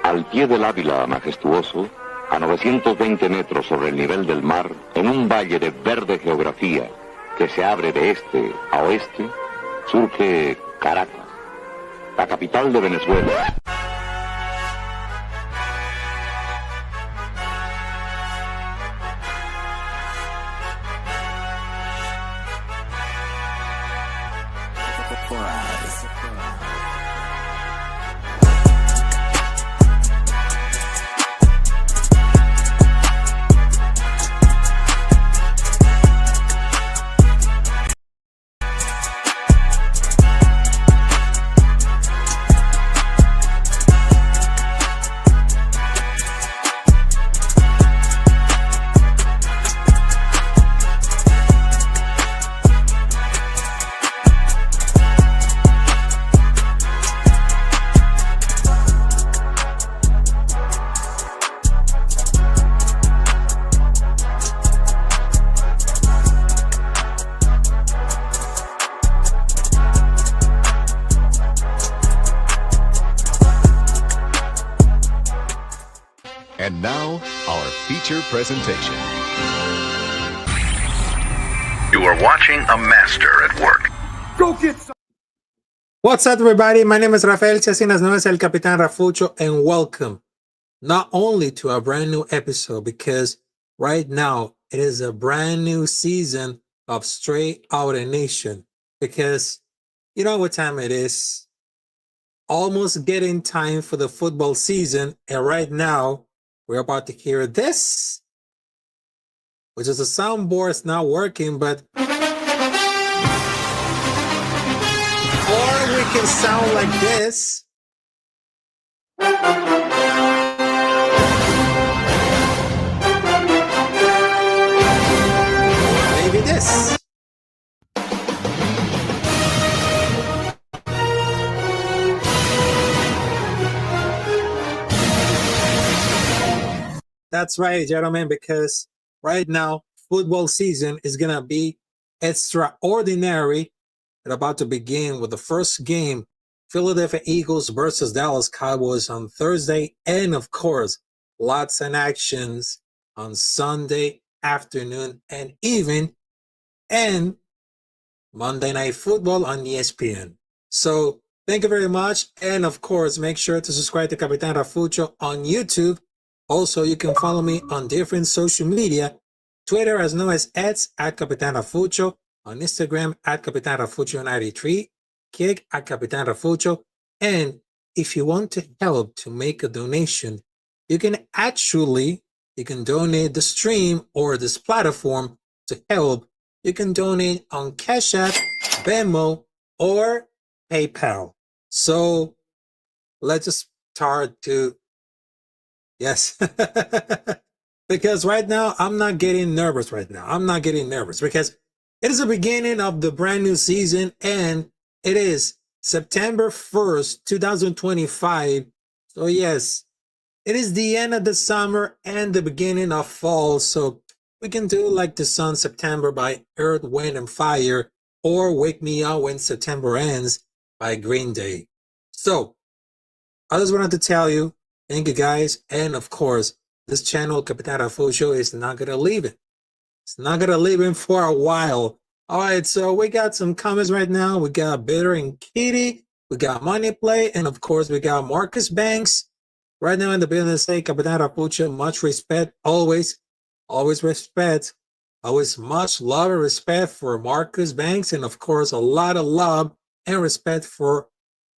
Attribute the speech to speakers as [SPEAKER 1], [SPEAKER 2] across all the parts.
[SPEAKER 1] Al pie del Ávila majestuoso, a 920 metros sobre el nivel del mar, en un valle de verde geografía que se abre de este a oeste, surge Caracas, la capital de Venezuela.
[SPEAKER 2] And now, our feature presentation.
[SPEAKER 3] You are watching a master at work.
[SPEAKER 4] Go get some.
[SPEAKER 5] What's up, everybody? My name is Rafael, así nos es el Capitán Rafucho, and welcome not only to a brand new episode, because right now it is a brand new season of Straight Outta Nation, because you know what time it is. Almost getting time for the football season, and right now we're about to hear this, which is a soundboard. It's not working, but or we can sound like this. Maybe this. That's right, gentlemen, because right now, football season is going to be extraordinary. It's about to begin with the first game, Philadelphia Eagles versus Dallas Cowboys on Thursday. And of course, lots of actions on Sunday afternoon and even and Monday Night Football on ESPN. So thank you very much. And of course, make sure to subscribe to Capitán Rafucho on YouTube. Also, you can follow me on different social media. Twitter as known as at Capitán Rafucho. On Instagram at Capitán Rafucho93. Kick at Capitán Rafucho. And if you want to help to make a donation, you can donate the stream or this platform to help. You can donate on Cash App, Venmo, or PayPal. So let's just start to, yes. Because right now I'm not getting nervous right now. I'm not getting nervous because it is the beginning of the brand new season and it is September 1st, 2025. So yes, it is the end of the summer and the beginning of fall. So we can do like the sun September by Earth, Wind, and Fire, or Wake Me Up When September Ends by Green Day. So I just wanted to tell you, thank you guys. And of course, this channel, Capitan Rafucho, is not going to leave it. It's not going to leave him for a while. All right, so we got some comments right now. We got Bitter and Kitty. We got Money Play. And of course, we got Marcus Banks. Right now in the business, say Capitan Rafucho, much respect, always respect. Always much love and respect for Marcus Banks. And of course, a lot of love and respect for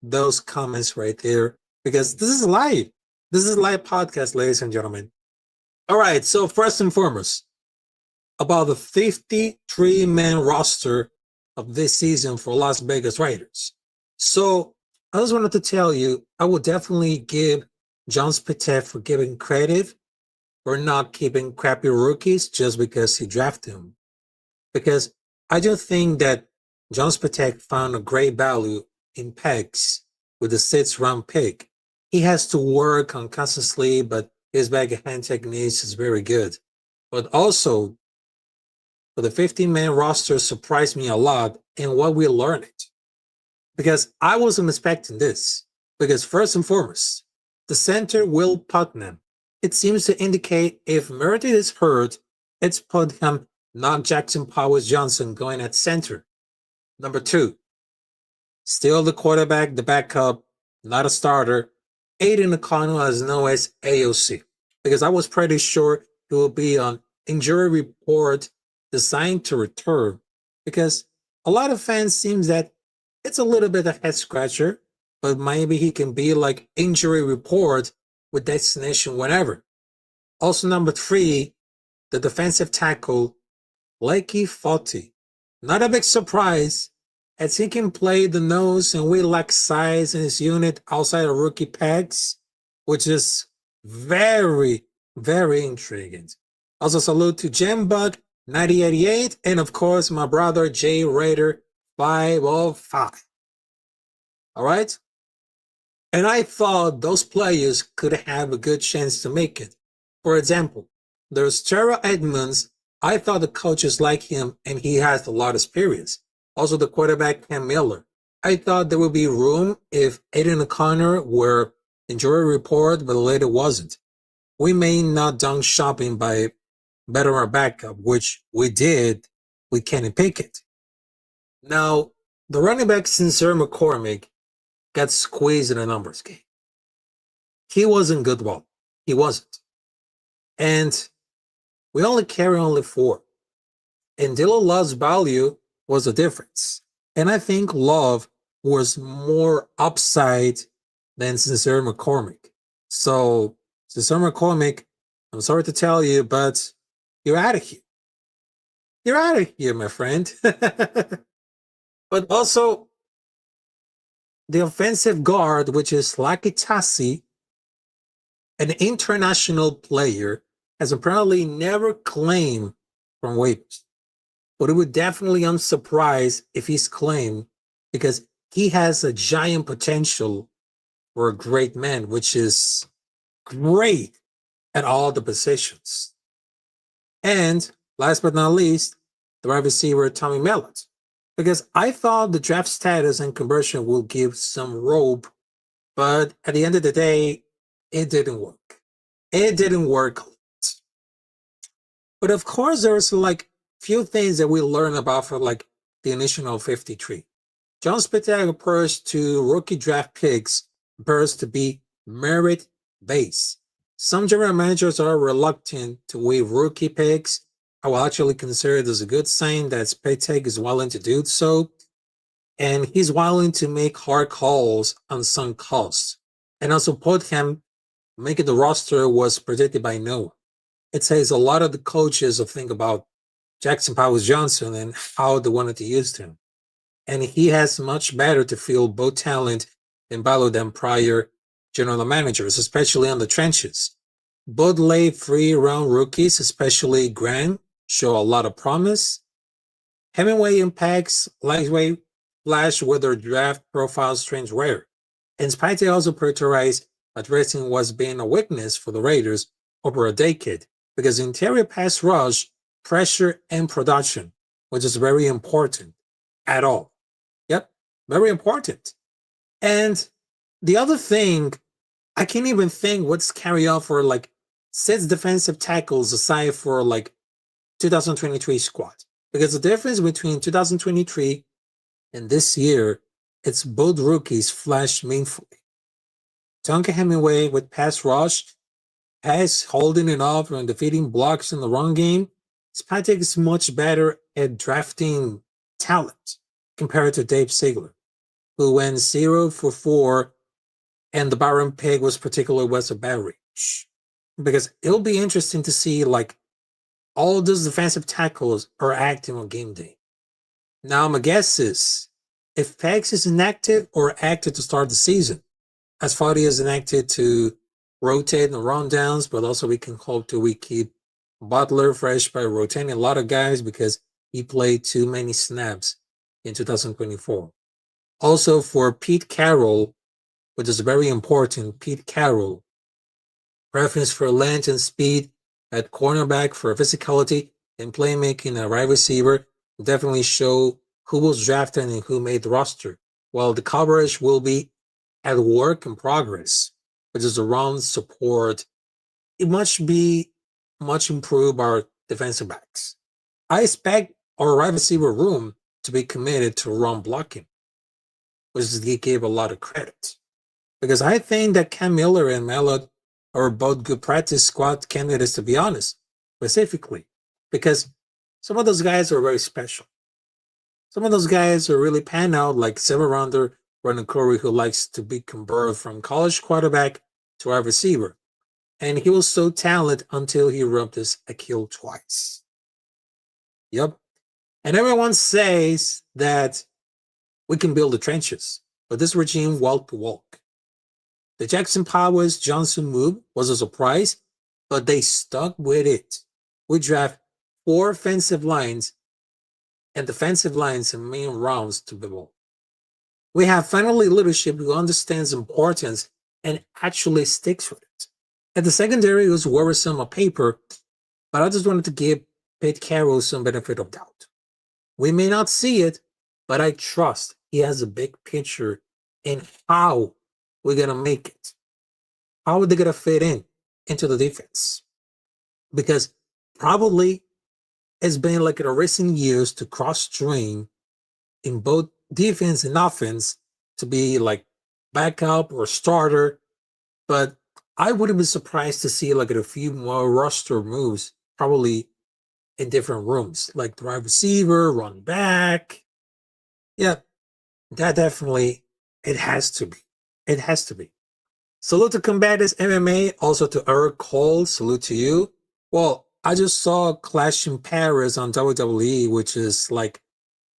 [SPEAKER 5] those comments right there. Because this is live. This is a live podcast, ladies and gentlemen. All right, so first and foremost, about the 53-man roster of this season for Las Vegas Raiders. So I just wanted to tell you, I will definitely give John Spitette for giving credit for not keeping crappy rookies just because he drafted them. Because I do think that John Spitette found a great value in Pegs with the 6th-round pick. He has to work on constantly, but his backhand techniques is very good. But also, for the 15-man roster surprised me a lot in what we learned. Because I wasn't expecting this. Because first and foremost, the center Will Putnam. It seems to indicate if Meredith is hurt, it's Putnam, not Jackson Powers Johnson going at center. Number 2, still the quarterback, the backup, not a starter. Aiden O'Connell as known as AOC. Because I was pretty sure he will be on injury report designed to return. Because a lot of fans seems that it's a little bit of head scratcher, but maybe he can be like injury report with destination whenever. Also number 3, the defensive tackle, Lakey Foti. Not a big surprise, as he can play the nose and we lack size in his unit outside of rookie Pegs, which is very, very intriguing. Also salute to Jembug 9088 and of course my brother J Raider 505. All right? And I thought those players could have a good chance to make it. For example, there's Terrell Edmonds. I thought the coaches like him and he has a lot of experience. Also the quarterback Cam Miller. I thought there would be room if Aiden O'Connor were injury report, but later wasn't. We may not done shopping by veteran backup, which we did with Kenny Pickett. Now, the running back Sincere McCormick got squeezed in a numbers game. He wasn't good ball. He wasn't. And we only carry 4. And Dylan Love's value was the difference. And I think Love was more upside than Sincere McCormick. So, Sincere McCormick, I'm sorry to tell you, but you're out of here. You're out of here, my friend. But also, the offensive guard, which is Lucky Tassi, an international player, has apparently never claimed from waivers. But it would definitely unsurprise if he's claimed because he has a giant potential for a great man, which is great at all the positions. And last but not least, the wide receiver Tommy Mellott. Because I thought the draft status and conversion will give some rope, but at the end of the day, it didn't work. It didn't work. But of course, there's like few things that we learn about for like the initial 53. John Spittek approach to rookie draft picks appears to be merit-based. Some general managers are reluctant to waive rookie picks. I will actually consider it as a good sign that Spittek is willing to do so, and he's willing to make hard calls on some costs. And also put him making the roster was predicted by no one. It says a lot of the coaches think about Jackson Powers Johnson and how they wanted to use him. And he has much better to feel both talent and value than prior general managers, especially on the trenches. Both late 3-round rookies, especially Grant, show a lot of promise. Hemingway impacts lightweight flash with their draft profile strange rare. And Spite also prioritized addressing what's been a weakness for the Raiders over a decade, because interior pass rush, pressure, and production, which is very important at all. Yep, very important. And the other thing, I can't even think what's carry on for like 6 defensive tackles aside for like 2023 squad. Because the difference between 2023 and this year, it's both rookies flash meaningfully. Tonka Hemingway with pass rush, pass holding it off and defeating blocks in the run game. Spatek is much better at drafting talent compared to Dave Ziegler, who went 0 for 4, and the Byron Pig was a bad reach. Because it'll be interesting to see like all those defensive tackles are active on game day. Now my guess is if Pegs is inactive or active to start the season, as Foddy is inactive to rotate and run downs, but also we can hope to we keep Butler fresh by rotating a lot of guys because he played too many snaps in 2024. Also for Pete Carroll, which is very important, Pete Carroll, preference for length and speed at cornerback for physicality and playmaking at wide receiver definitely show who was drafted and who made the roster, while the coverage will be at work in progress, which is around support. It must be much improved our defensive backs. I expect our wide receiver room to be committed to run blocking, which he gave a lot of credit. Because I think that Cam Miller and Mellott are both good practice squad candidates, to be honest, specifically. Because some of those guys are very special. Some of those guys are really pan out, like 7-rounder Brandon Corey, who likes to be converted from college quarterback to wide receiver. And he was so talented until he rubbed his Achilles twice. Yep. And everyone says that we can build the trenches, but this regime walked the walk. The Jackson Powers Johnson move was a surprise, but they stuck with it. We draft 4 offensive lines and defensive lines in main rounds to build. We have finally leadership who understands importance and actually sticks with it. At the secondary, it was worrisome on paper, but I just wanted to give Pete Carroll some benefit of doubt. We may not see it, but I trust he has a big picture in how we're going to make it. How are they going to fit into the defense? Because probably it's been like in recent years to cross-train in both defense and offense to be like backup or starter. But I wouldn't be surprised to see like a few more roster moves, probably in different rooms, like the wide receiver, run back. Yeah, that definitely, it has to be. It has to be. Salute to Combatants MMA, also to Eric Cole, salute to you. Well, I just saw Clash in Paris on WWE, which is like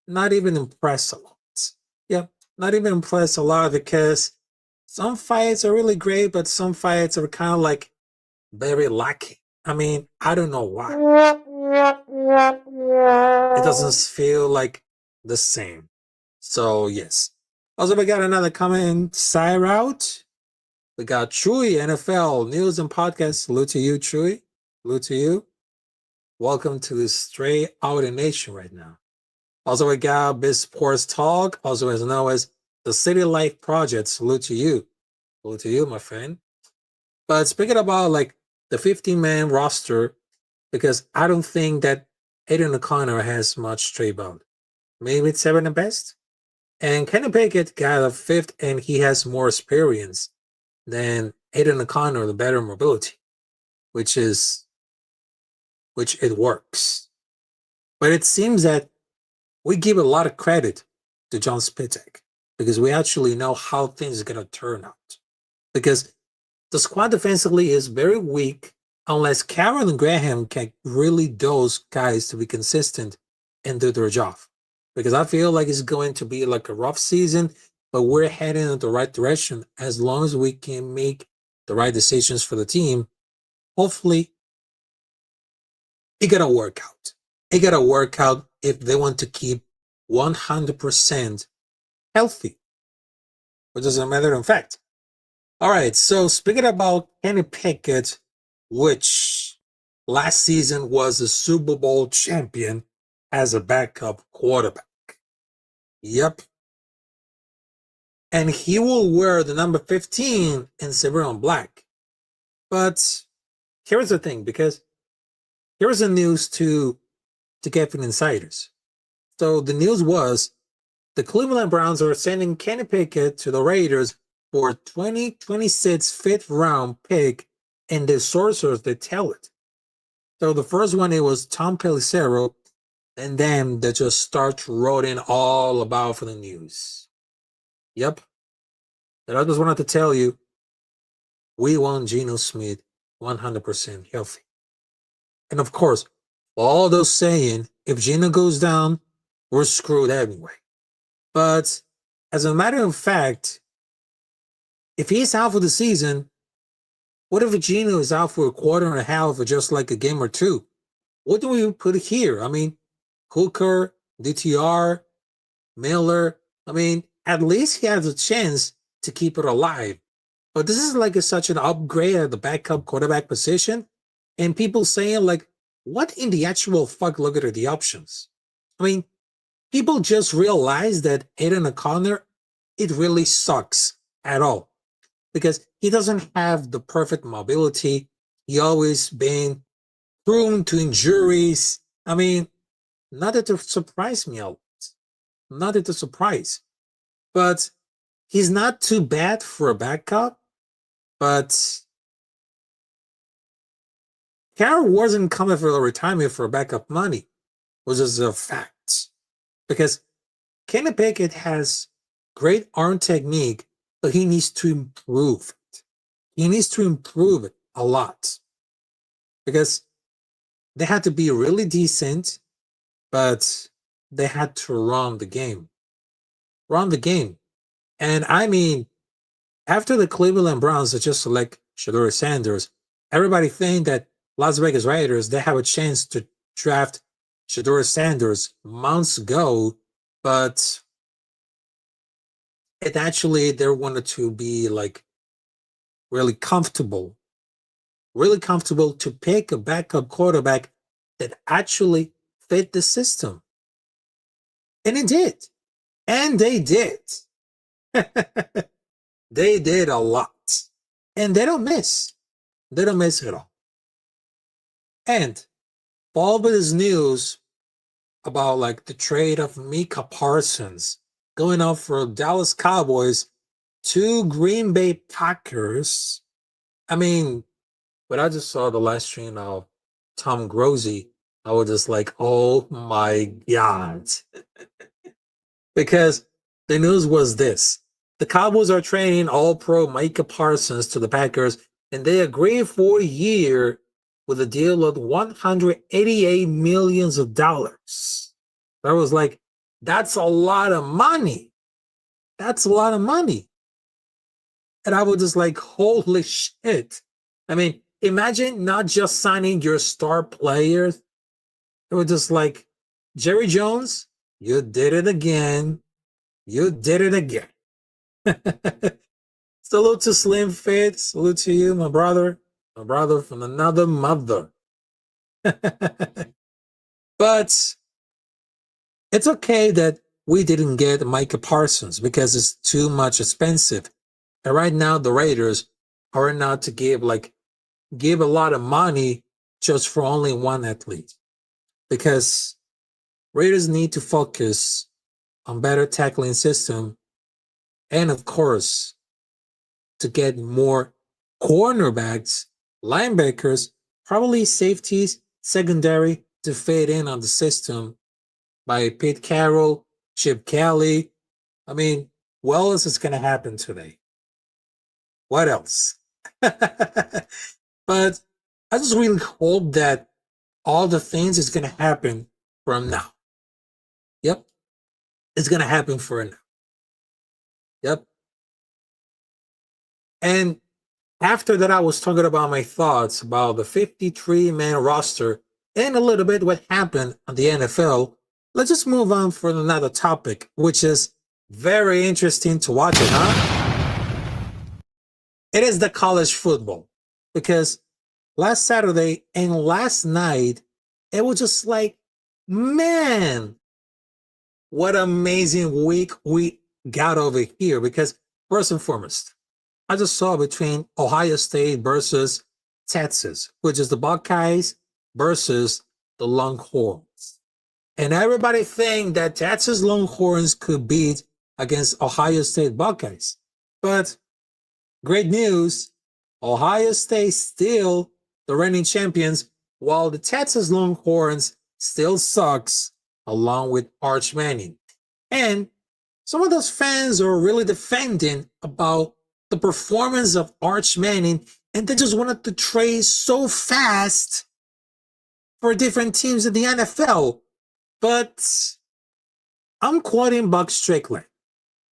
[SPEAKER 5] not even impressed a lot. Yep, not even impressed a lot because some fights are really great, but some fights are kind of like very lacking. I mean, I don't know why. It doesn't feel like the same. So, yes. Also, we got another comment side route. We got Chewy, NFL News and Podcast. Salute to you, Chewy. Salute to you. Welcome to the Straight Outta Nation right now. Also, we got Biz Sports Talk, also as known as the City Life Project. Salute to you. Salute to you, my friend. But speaking about like the 15-man roster, because I don't think that Aiden O'Connor has much trade belt. Maybe it's 7 at best. And Kenny Pickett got a 5th, and he has more experience than Aiden O'Connor, the better mobility, which it works. But it seems that we give a lot of credit to John Spitek because we actually know how things are going to turn out. Because The squad defensively is very weak unless Carroll and Graham can really those guys to be consistent and do their job. Because I feel like it's going to be like a rough season, but we're heading in the right direction as long as we can make the right decisions for the team. Hopefully, it gotta work out. It gotta work out if they want to keep 100% healthy, which is a matter of fact. All right, so speaking about Kenny Pickett, which last season was a Super Bowl champion as a backup quarterback. Yep. And he will wear the number 15 in silver and black. But here's the thing, because here's the news to get from insiders. So the news was the Cleveland Browns are sending Kenny Pickett to the Raiders for a 2026 fifth round pick, and the sources they tell it. So the first one, it was Tom Pelissero, and then they just start writing all about for the news. Yep. And I just wanted to tell you, we want Geno Smith 100% healthy. And of course, all those saying, if Geno goes down, we're screwed anyway. But as a matter of fact, if he's out for the season, what if Geno is out for a quarter and a half or just like a game or two? What do we put here? I mean, Hooker, DTR, Miller. I mean, at least he has a chance to keep it alive. But this is like such an upgrade at the backup quarterback position. And people saying like, what in the actual fuck, look at the options? I mean, people just realize that Aiden O'Connor, it really sucks at all. Because he doesn't have the perfect mobility. He always been prone to injuries. I mean, not that to surprise me a lot. Not that to surprise. But he's not too bad for a backup. But Carroll wasn't coming for a retirement for backup money, which is a fact. Because Kenny Pickett has great arm technique, but he needs to improve it. He needs to improve it a lot. Because they had to be really decent, but they had to run the game. Run the game. And I mean, after the Cleveland Browns just select Shedeur Sanders, everybody think that Las Vegas Raiders, they have a chance to draft Shedeur Sanders months ago, but it actually, they wanted to be like really comfortable to pick a backup quarterback that actually fit the system. And it did. And they did. They did a lot. And they don't miss. They don't miss at all. And all of this news about like the trade of Micah Parsons going off for Dallas Cowboys to Green Bay Packers. I mean, when I just saw the live stream of Tom Grosey, I was just like, oh my God. Because the news was this. The Cowboys are trading All-Pro Micah Parsons to the Packers, and they agreed for a year with a deal of $188 million. That was like, that's a lot of money. That's a lot of money. And I was just like, holy shit. I mean, imagine not just signing your star players. It was just like, Jerry Jones, you did it again. You did it again. Salute to Slim Fit. Salute to you, my brother. My brother from another mother. But it's okay that we didn't get Micah Parsons because it's too much expensive. And right now, the Raiders are not to give a lot of money just for only one athlete. Because Raiders need to focus on better tackling system and, of course, to get more cornerbacks, linebackers, probably safeties, secondary to fade in on the system by Pete Carroll, Chip Kelly. I mean, what else is going to happen today? What else? But I just really hope that all the things is gonna happen from now. Yep, it's gonna happen for now. Yep. And after that, I was talking about my thoughts about the 53-man roster and a little bit what happened on the NFL. Let's just move on for another topic, which is very interesting to watch it, huh? It is the college football. Because last Saturday and last night, it was just like, man, what amazing week we got over here. Because first and foremost, I just saw between Ohio State versus Texas, which is the Buckeyes versus the Longhorns. And everybody think that Texas Longhorns could beat against Ohio State Buckeyes. But great news, Ohio State still the reigning champions, while the Texas Longhorns still sucks along with Arch Manning. And some of those fans are really defending about the performance of Arch Manning, and they just wanted to trade so fast for different teams in the NFL. But I'm quoting Buck Strickland.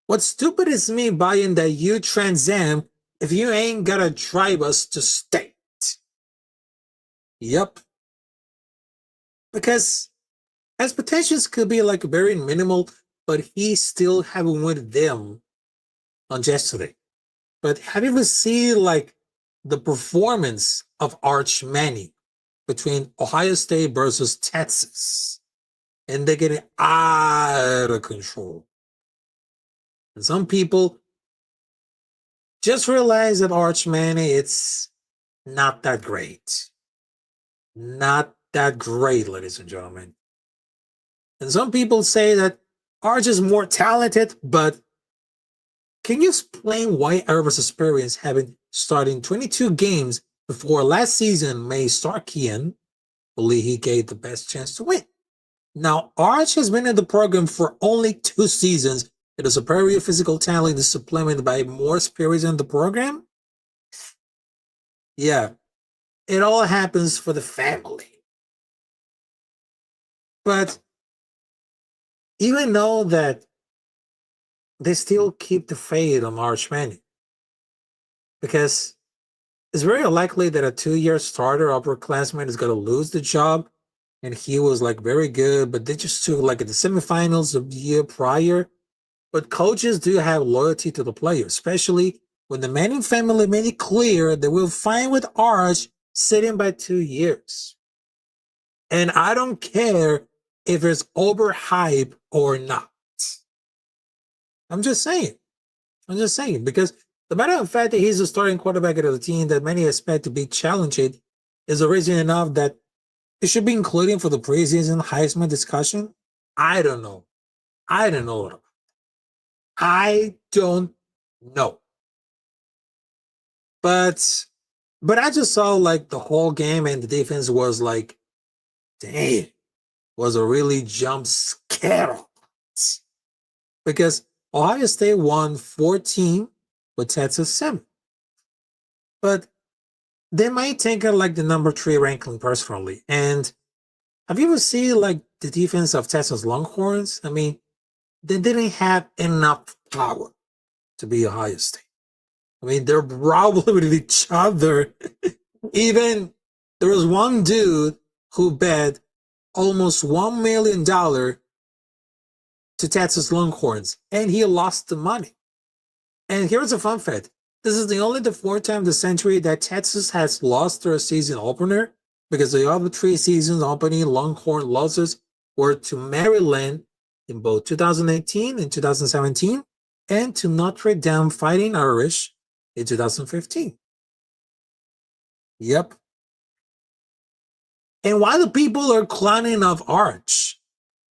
[SPEAKER 5] What's stupid is me buying that you Trans Am if you ain't gotta drive us to state. Yep. Because expectations could be like very minimal, but he still haven't won them on yesterday. But have you ever seen like the performance of Arch Manning between Ohio State versus Texas? And they're getting out of control. And some people just realize that Arch Manning, it's not that great. Not that great, ladies and gentlemen. And some people say that Arch is more talented, but can you explain why Erva's experience having starting 22 games before last season made Starkian believe he gave the best chance to win? Now, Arch has been in the program for only 2 seasons. It is superior physical talent is supplemented by more experience in the program. Yeah, it all happens for the family. But even though that they still keep the faith on Arch Manning, because it's very likely that a 2-year starter upperclassman is going to lose the job, and he was like very good, but they just took like in the semifinals of the year prior. But coaches do have loyalty to the player, especially when the Manning family made it clear that we're fine with Arch sitting by 2 years. And I don't care if it's overhyped or not. I'm just saying, because the matter of fact that he's the starting quarterback of the team that many expect to be challenging is a reason enough that it should be included for the preseason Heisman discussion. I don't know. I don't know. But I just saw like the whole game and the defense was like, dang, was a really jump scare. Because Ohio State won 14 with Texas 7. But they might take it like the number 3 ranking personally. And have you ever seen like the defense of Texas Longhorns? I mean, they didn't have enough power to be Ohio State. I mean, they're brawling with each other. Even there was one dude who bet almost $1 million to Texas Longhorns, and he lost the money. And here's a fun fact. This is only the 4th time this century that Texas has lost their season opener, because the other 3 seasons opening Longhorn losses were to Maryland in both 2018 and 2017, and to Notre Dame Fighting Irish in 2015. Yep. And while the people are clowning of Arch,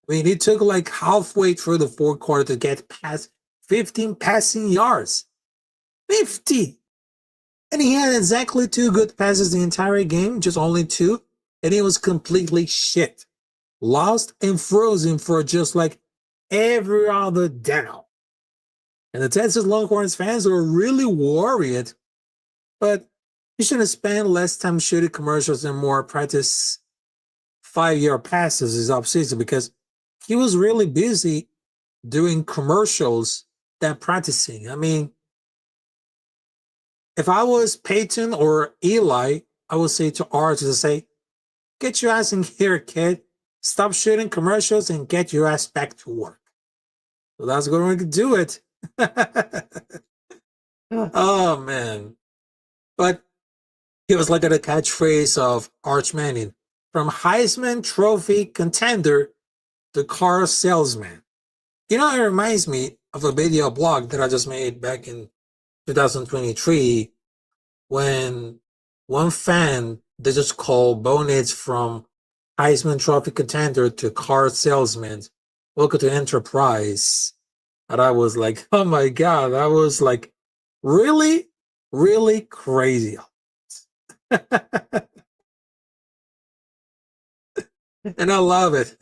[SPEAKER 5] I mean, it took like halfway through the 4th quarter to get past 15 passing yards. 50! And he had exactly 2 good passes the entire game, just only 2, and it was completely shit. Lost and frozen for just like every other down. And the Texas Longhorns fans were really worried. But He should have spent less time shooting commercials and more practice 5-year passes his offseason because he was really busy doing commercials than practicing. I mean, if I was Peyton or Eli, I would say to Arch to say, get your ass in here, kid. Stop shooting commercials and get your ass back to work. So that's going to do it. Oh, man. But he was like at a catchphrase of Arch Manning, from Heisman Trophy contender to car salesman. You know, it reminds me of a video blog that I just made back in 2023 when one fan, they just called Bonets from Heisman Trophy contender to car salesman. Welcome to Enterprise. And I was like, oh my God, that was like really, really crazy. And I love it.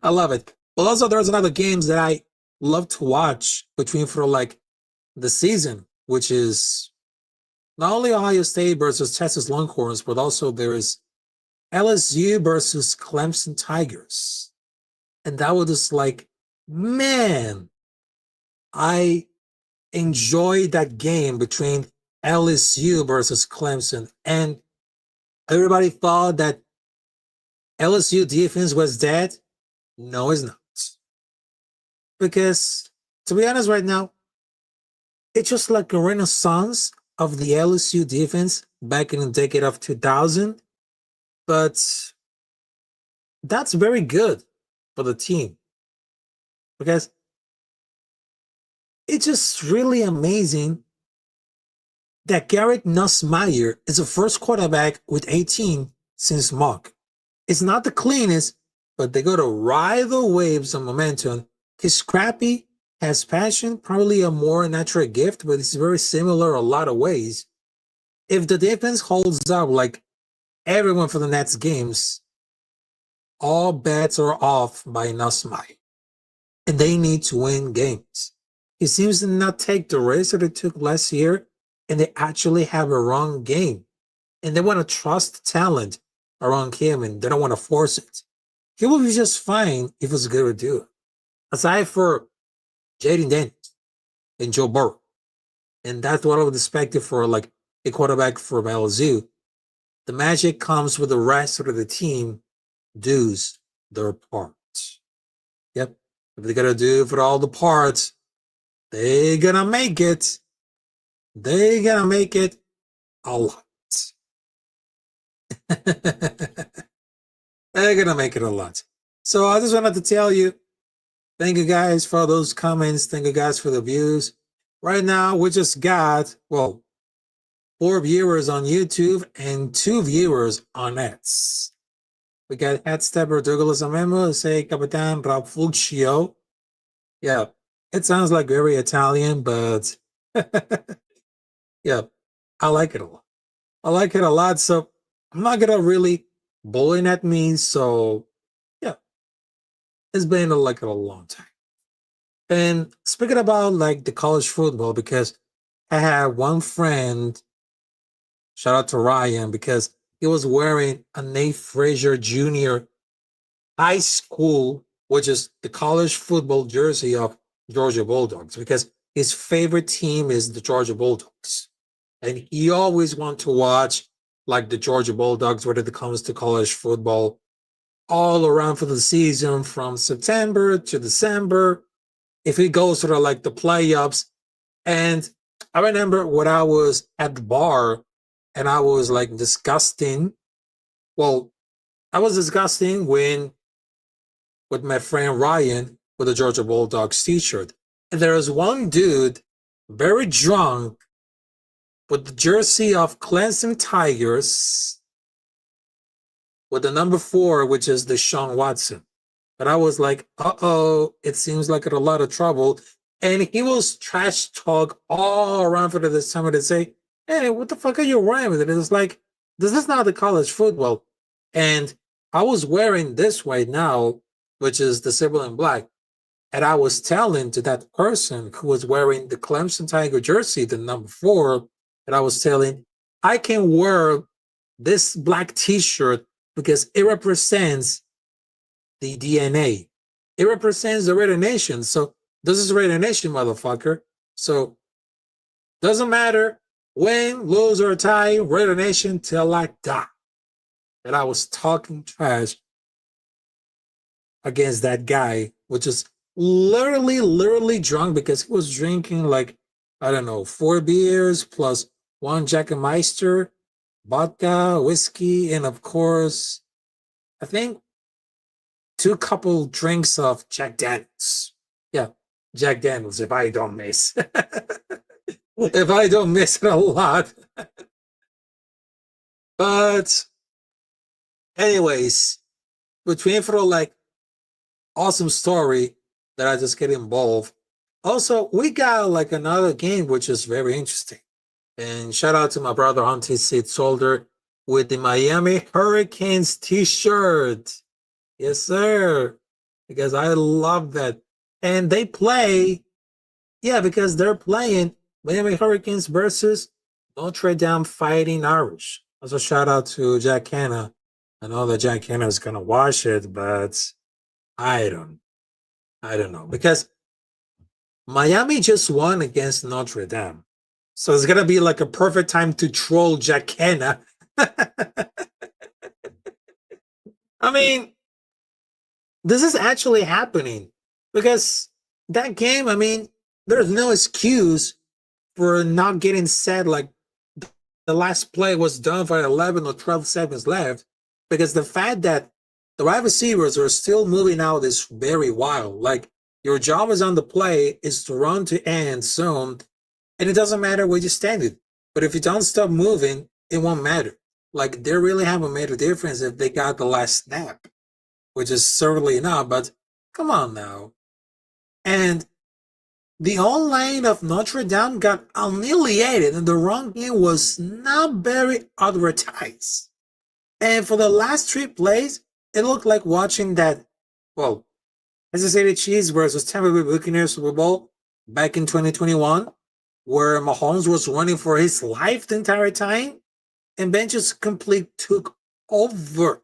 [SPEAKER 5] I love it. But also there's another games that I love to watch between for like the season, which is not only Ohio State versus Texas Longhorns, but also there is LSU versus Clemson Tigers. And that was just like, man, I enjoyed that game between LSU versus Clemson. And everybody thought that LSU defense was dead. No, it's not. Because, to be honest, right now, it's just like a renaissance of the LSU defense back in the decade of 2000. But that's very good for the team. Because it's just really amazing that Garrett Nussmeier is the first quarterback with 18 since Mock. It's not the cleanest, but they got to ride the waves of momentum. He's scrappy, has passion, probably a more natural gift, but it's very similar a lot of ways. If the defense holds up like everyone for the next games, all bets are off by Nussmeier. And they need to win games. He seems to not take the risk that they took last year, and they actually have a wrong game. And they want to trust talent around him, and they don't want to force it. He will be just fine if it's good to do it. Aside for Jaden Daniels and Joe Burrow. And that's what I would expect for like a quarterback from LSU. The magic comes with the rest of the team does their part. Yep. If they gotta do for all the parts, they're gonna make it. They're gonna make it a lot. They're gonna make it a lot. So I just wanted to tell you, thank you guys for those comments. Thank you guys for the views. Right now, we just got, 4 viewers on YouTube and 2 viewers on X. We got Headstepper Douglas Amemo, say Capitan Rafucho. Yeah, it sounds like very Italian, but yeah, I like it a lot. I like it a lot, so I'm not gonna really bullying at me, so yeah, it's been like a long time. And speaking about like the college football, because I had one friend, shout out to Ryan, because he was wearing a Nate Frazier Jr. high school, which is the college football jersey of Georgia Bulldogs, because his favorite team is the Georgia Bulldogs. And he always wants to watch like the Georgia Bulldogs when it comes to college football all around for the season from September to December. If it goes to like the playoffs. And I remember when I was at the bar and I was like disgusting. Well, I was disgusting with my friend Ryan with the Georgia Bulldogs t-shirt. And there was one dude, very drunk, with the jersey of Clemson Tigers with the number 4, which is Deshaun Watson. But I was like, uh-oh, it seems like in a lot of trouble. And he was trash talk all around for this time to say, hey, what the fuck are you wearing with it? And it's like, this is not the college football. And I was wearing this right now, which is the silver and black. And I was telling to that person who was wearing the Clemson Tiger jersey, the number 4, and I was telling, I can wear this black t-shirt because it represents the DNA. It represents the Raider Nation. So this is Raider Nation, motherfucker. So doesn't matter win, lose, or tie, Raider Nation till I die. And I was talking trash against that guy, which is literally drunk because he was drinking like, I don't know, 4 beers plus 1 Jägermeister, vodka, whiskey, and of course, I think 2 couple drinks of Jack Daniels. Yeah, Jack Daniels, if I don't miss. If I don't miss it a lot. But anyways, between for like awesome story that I just get involved. Also, we got like another game which is very interesting. And shout out to my brother Hunty Seed Soldier with the Miami Hurricanes t-shirt. Yes, sir. Because I love that. And they play, yeah, because they're playing Miami Hurricanes versus Notre Dame Fighting Irish. Also, shout out to Jack Hanna. I know that Jack Hanna is gonna watch it, but I don't know. Because Miami just won against Notre Dame. So it's gonna be like a perfect time to troll Jack Hanna. I mean, this is actually happening. Because that game, I mean, there's no excuse for not getting said like the last play was done for 11 or 12 seconds left, because the fact that the wide receivers are still moving out is very wild. Like, your job is on the play is to run to end zone, and it doesn't matter where you stand it. But if you don't stop moving, it won't matter. Like, they really haven't made a difference if they got the last snap, which is certainly not, but come on now. And the online of Notre Dame got annihilated, and the run game was not very advertised. And for the last 3 plays, it looked like watching that, well, Kansas City Chiefs versus Tampa Bay Buccaneers Super Bowl back in 2021, where Mahomes was running for his life the entire time, and Ben just completely took over.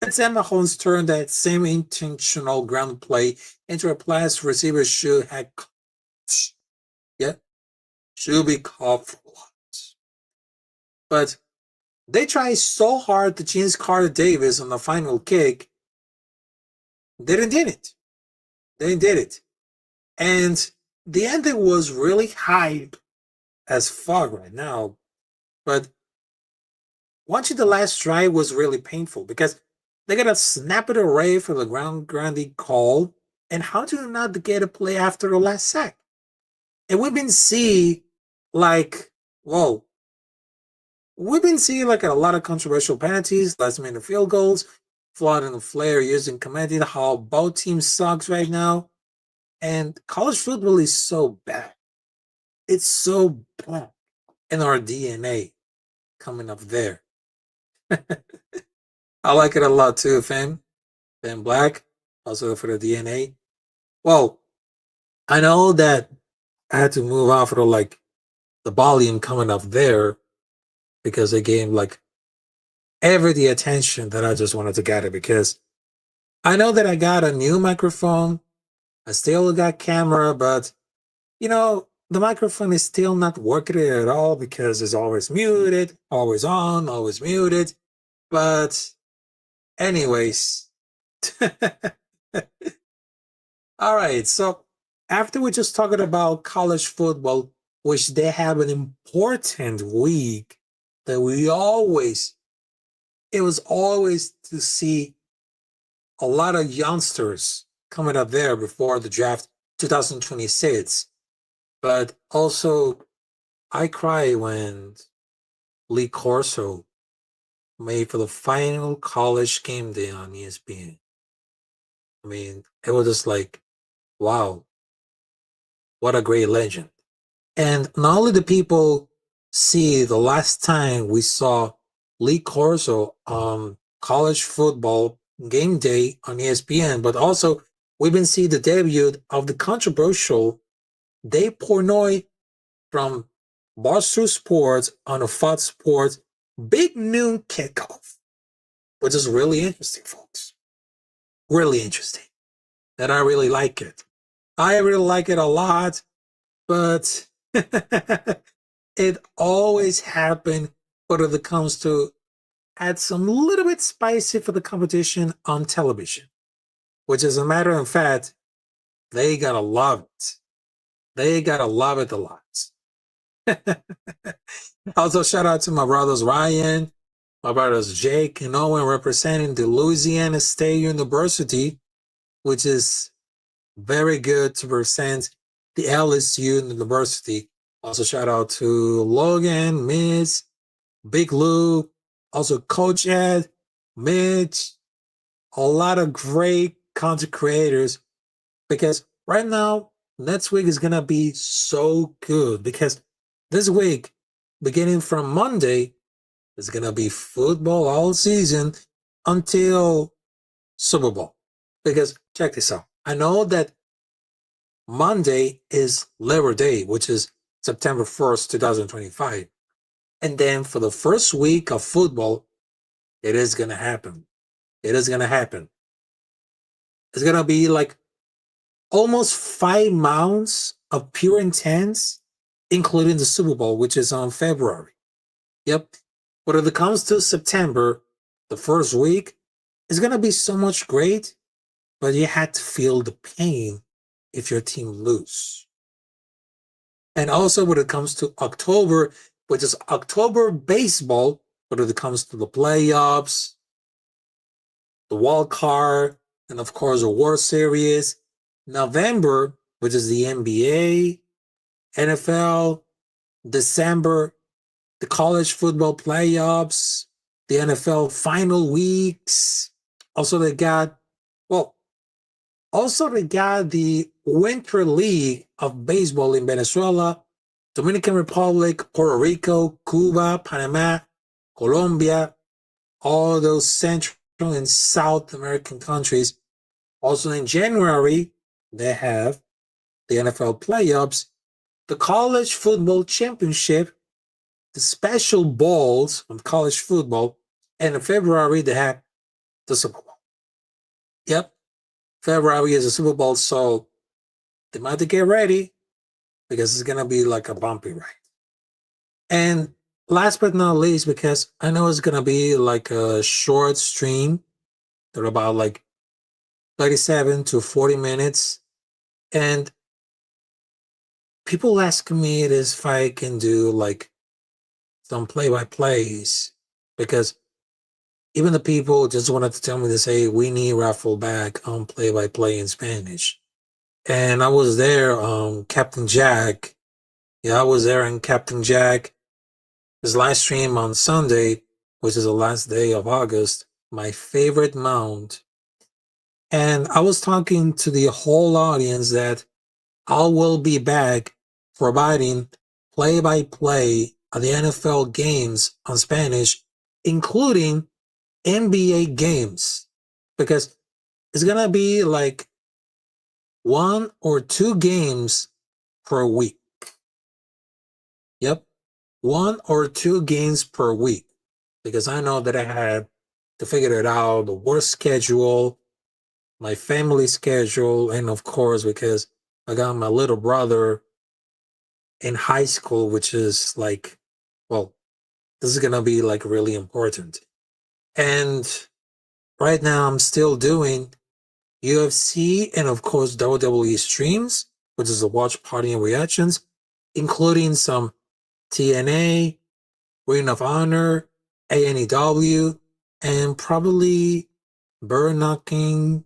[SPEAKER 5] It's Mahomes turned that same intentional ground play into a pass receiver should have caught. Yeah, should be caught for a lot. But they tried so hard to change Carter Davis on the final kick. They didn't did it. And the ending was really hype as fuck right now. But watching the last drive was really painful because they gotta snap it away for the grounding call. And how do you not get a play after the last sack? And we've been seeing like a lot of controversial penalties, last minute field goals, Flood and Flair using commanding how both teams sucks right now. And college football is so bad. It's so bad in our DNA coming up there. I like it a lot too, fam. Fan Black, also for the DNA. Well, I know that I had to move off of like the volume coming up there because they gave like the attention that I just wanted to get it, because I know that I got a new microphone. I still got camera, but the microphone is still not working at all because it's always muted, always on, always muted. But anyways, all right. So after we just talking about college football, which they have an important week that it was always to see a lot of youngsters coming up there before the draft 2026. But also, I cry when Lee Corso made for the final college game day on ESPN. I mean, it was just like, wow, what a great legend. And not only do people see the last time we saw Lee Corso on college football game day on ESPN, but also we've been seeing the debut of the controversial Dave Portnoy from Barstool Sports on a Fox Sports Big Noon Kickoff, which is really interesting, folks. Really interesting. And I really like it. I really like it a lot, but it always happens when it comes to add some little bit spicy for the competition on television, which as a matter of fact, they gotta love it. They gotta love it a lot. Also, shout out to my brothers Ryan, my brothers Jake and Owen representing the Louisiana State University, which is very good to represent the LSU University. Also, shout out to Logan, Miss, Big Lou, also Coach Ed, Mitch, a lot of great content creators, because right now, next week is going to be so good, because this week, beginning from Monday, is going to be football all season until Super Bowl. Because check this out. I know that Monday is Labor Day, which is September 1st, 2025. And then for the first week of football, it is going to happen. It is going to happen. It's going to be like almost 5 months of pure intense, including the Super Bowl, which is on February. Yep. But when it comes to September, the first week, it's going to be so much great, but you had to feel the pain if your team lose. And also when it comes to October, which is October baseball, when it comes to the playoffs, the wild card, and of course the World Series. November, which is the NBA, NFL, December, the college football playoffs, the NFL final weeks. Also they got the Winter League of Baseball in Venezuela, Dominican Republic, Puerto Rico, Cuba, Panama, Colombia, all those Central and South American countries. Also in January, they have the NFL playoffs, the college football championship, the special balls of college football, and in February, they have the Super Bowl. Yep. February is a Super Bowl, so they might have to get ready because it's going to be like a bumpy ride. And last but not least, because I know it's going to be like a short stream, they're about like 37 to 40 minutes. And people ask me if I can do like some play-by-plays, because even the people just wanted to tell me to say, we need Raffle back on play-by-play in Spanish. And I was there, Captain Jack. Yeah, I was there in Captain Jack. His live stream on Sunday, which is the last day of August, my favorite mount. And I was talking to the whole audience that I will be back providing play-by-play of the NFL games on Spanish, including NBA games, because it's going to be like 1 or 2 games per week. Yep. 1 or 2 games per week, because I know that I had to figure it out, the work schedule, my family schedule, and of course, because I got my little brother in high school, which is like, well, this is going to be like really important. And right now I'm still doing UFC and of course WWE streams, which is a watch party and reactions, including some TNA, Ring of Honor, ANEW, and probably Burn Knocking,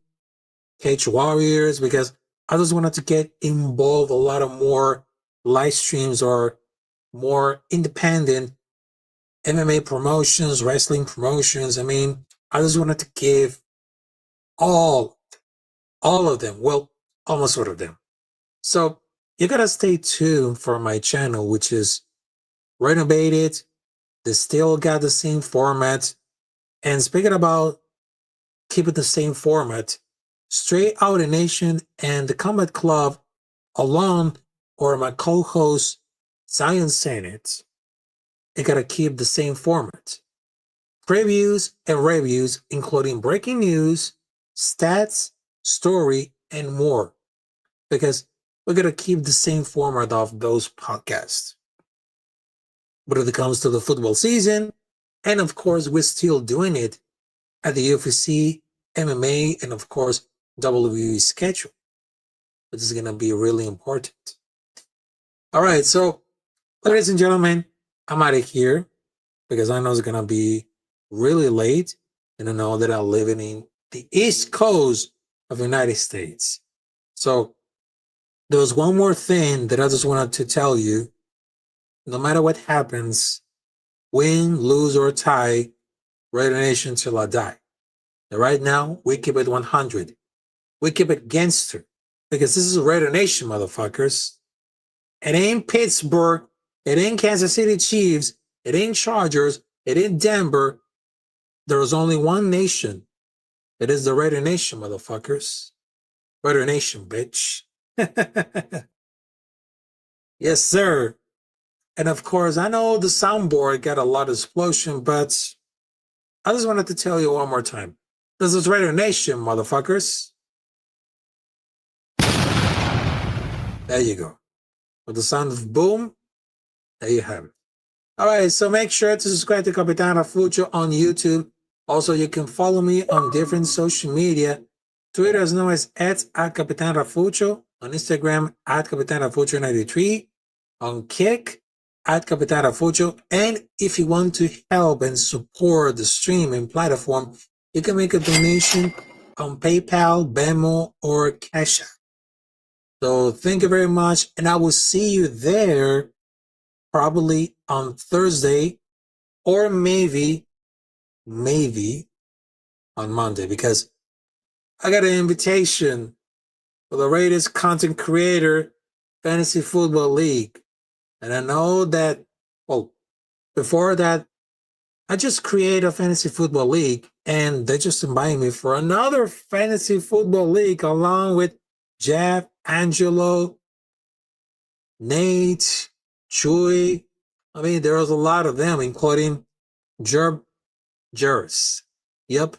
[SPEAKER 5] Cage Warriors, because I just wanted to get involved a lot of more live streams or more independent MMA promotions, wrestling promotions. I mean, I just wanted to give all of them, well, almost all of them. So you gotta stay tuned for my channel, which is renovated. They still got the same format. And speaking about keeping the same format, Straight Outta Nation and the Combat Club alone, or my co-host science saying it, you gotta keep the same format. Previews and reviews, including breaking news, stats, story, and more. Because we're gonna keep the same format of those podcasts. But if it comes to the football season, and of course we're still doing it at the UFC, MMA, and of course WWE schedule. This is gonna be really important. All right, so ladies and gentlemen, I'm out of here because I know it's gonna be really late, and I know that I'm living in the East Coast of the United States. So there was one more thing that I just wanted to tell you. No matter what happens, win, lose, or tie, Raider Nation till I die. And right now, we keep it 100. We keep it gangster because this is Raider Nation, motherfuckers. It ain't Pittsburgh. It ain't Kansas City Chiefs. It ain't Chargers. It ain't Denver. There is only one nation. It is the Raider Nation, motherfuckers. Raider Nation, bitch. Yes, sir. And of course, I know the soundboard got a lot of explosion, but I just wanted to tell you one more time. This is Raider Nation, motherfuckers. There you go. With the sound of boom, there you have it. All right, so make sure to subscribe to Capitan Rafucho on YouTube. Also, you can follow me on different social media. Twitter is known as @Capitan Rafucho. On Instagram, @Capitan Rafucho 93. On Kick, @Capitan Rafucho. And if you want to help and support the streaming platform, you can make a donation on PayPal, Venmo, or Cash App. So thank you very much, and I will see you there probably on Thursday or maybe on Monday, because I got an invitation for the Raiders Content Creator Fantasy Football League. And I know that, well, before that, I just created a fantasy football league, and they just invited me for another fantasy football league along with Jeff, Angelo, Nate, Chewy. I mean, there was a lot of them, including Juris. Yep.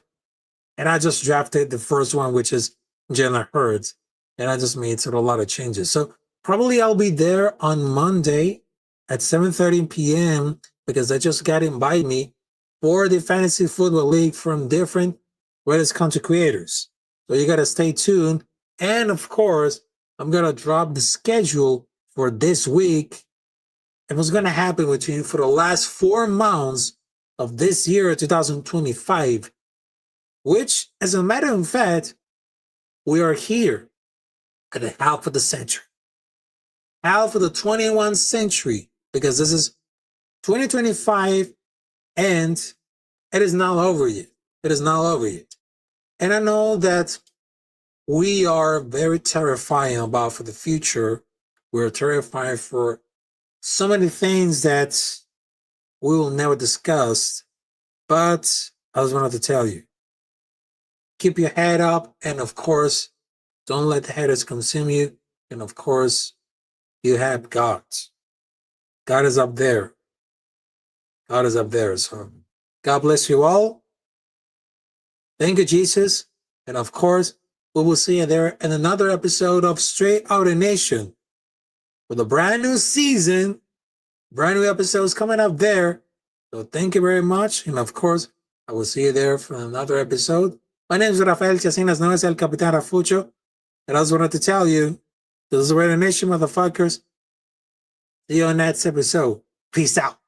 [SPEAKER 5] And I just drafted the first one, which is Jalen Hurts. And I just made sort of a lot of changes. So probably I'll be there on Monday at 7:30 p.m. because they just got invited me for the Fantasy Football League from different Reddit content creators. So you got to stay tuned. And of course, I'm going to drop the schedule for this week and what's going to happen between for the last 4 months of this year, 2025, which, as a matter of fact, we are here at the half of the century. Half of the 21st century, because this is 2025 and it is not over yet. It is not over yet. And I know that we are very terrifying about for the future. We're terrified for so many things that we will never discuss. But I just wanted to tell you, keep your head up. And of course, don't let the haters consume you. And of course, you have God. God is up there. God is up there. So God bless you all. Thank you, Jesus. And of course, we will see you there in another episode of Straight Outta Nation with a brand new season, brand new episodes coming up there. So thank you very much. And of course, I will see you there for another episode. My name is Rafael Chacinas, known as El Capitan Rafucho. And I just wanted to tell you, this is Straight Outta Nation, motherfuckers. See you on next episode. Peace out.